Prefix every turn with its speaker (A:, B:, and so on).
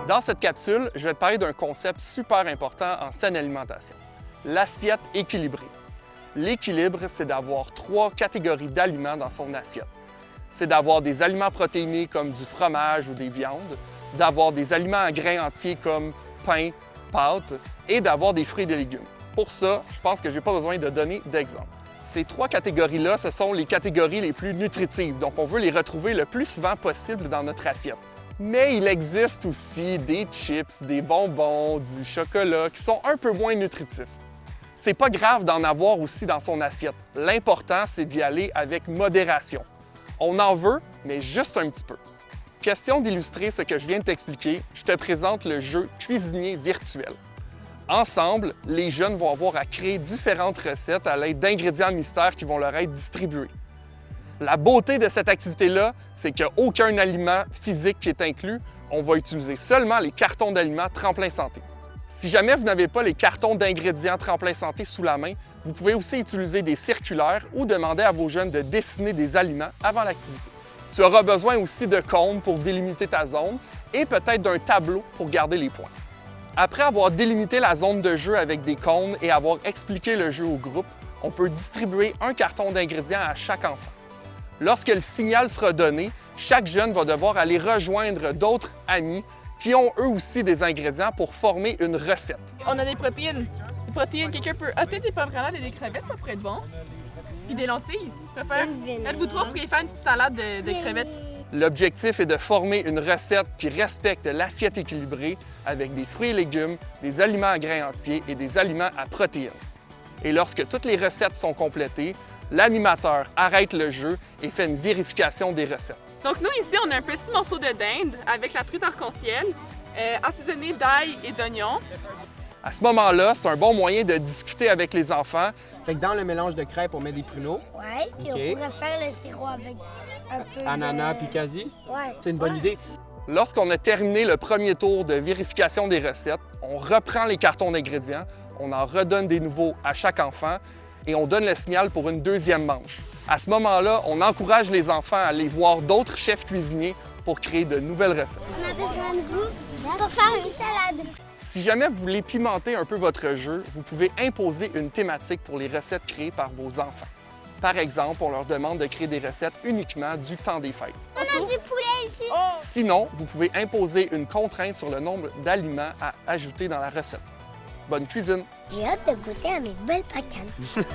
A: Dans cette capsule, je vais te parler d'un concept super important en saine alimentation, l'assiette équilibrée. L'équilibre, c'est d'avoir 3 catégories d'aliments dans son assiette. C'est d'avoir des aliments protéinés comme du fromage ou des viandes, d'avoir des aliments à grains entiers comme pain, pâtes et d'avoir des fruits et des légumes. Pour ça, je pense que je n'ai pas besoin de donner d'exemple. Ces 3 catégories-là, ce sont les catégories les plus nutritives, donc on veut les retrouver le plus souvent possible dans notre assiette. Mais il existe aussi des chips, des bonbons, du chocolat qui sont un peu moins nutritifs. C'est pas grave d'en avoir aussi dans son assiette. L'important, c'est d'y aller avec modération. On en veut, mais juste un petit peu. Question d'illustrer ce que je viens de t'expliquer, je te présente le jeu cuisinier virtuel. Ensemble, les jeunes vont avoir à créer différentes recettes à l'aide d'ingrédients mystères qui vont leur être distribués. La beauté de cette activité-là, c'est qu'il n'y a aucun aliment physique qui est inclus. On va utiliser seulement les cartons d'aliments Tremplin Santé. Si jamais vous n'avez pas les cartons d'ingrédients Tremplin Santé sous la main, vous pouvez aussi utiliser des circulaires ou demander à vos jeunes de dessiner des aliments avant l'activité. Tu auras besoin aussi de cônes pour délimiter ta zone et peut-être d'un tableau pour garder les points. Après avoir délimité la zone de jeu avec des cônes et avoir expliqué le jeu au groupe, on peut distribuer un carton d'ingrédients à chaque enfant. Lorsque le signal sera donné, chaque jeune va devoir aller rejoindre d'autres amis qui ont eux aussi des ingrédients pour former une recette.
B: On a des protéines. Des protéines, quelqu'un peut... Ah, peut-être des pommes grenades et des crevettes, ça pourrait être bon. Puis des lentilles. Faites-vous 3 pour faire une petite salade de crevettes.
A: L'objectif est de former une recette qui respecte l'assiette équilibrée avec des fruits et légumes, des aliments à grains entiers et des aliments à protéines. Et lorsque toutes les recettes sont complétées, l'animateur arrête le jeu et fait une vérification des recettes.
B: Donc nous, ici, on a un petit morceau de dinde avec la truite arc-en-ciel, assaisonné d'ail et d'oignon.
A: À ce moment-là, c'est un bon moyen de discuter avec les enfants.
C: Fait que dans le mélange de crêpes, on met des pruneaux.
D: Ouais, puis
C: OK.
D: on pourrait faire le sirop avec un peu
C: Ananas
D: de...
C: puis quasi.
D: Ouais.
C: C'est une bonne idée.
A: Lorsqu'on a terminé le premier tour de vérification des recettes, on reprend les cartons d'ingrédients, on en redonne des nouveaux à chaque enfant et on donne le signal pour une deuxième manche. À ce moment-là, on encourage les enfants à aller voir d'autres chefs cuisiniers pour créer de nouvelles recettes.
D: On a besoin de vous pour faire une salade.
A: Si jamais vous voulez pimenter un peu votre jeu, vous pouvez imposer une thématique pour les recettes créées par vos enfants. Par exemple, on leur demande de créer des recettes uniquement du temps des fêtes.
D: On a du poulet ici.
A: Sinon, vous pouvez imposer une contrainte sur le nombre d'aliments à ajouter dans la recette. Bonne cuisine!
D: J'ai hâte de goûter à mes belles pacanes.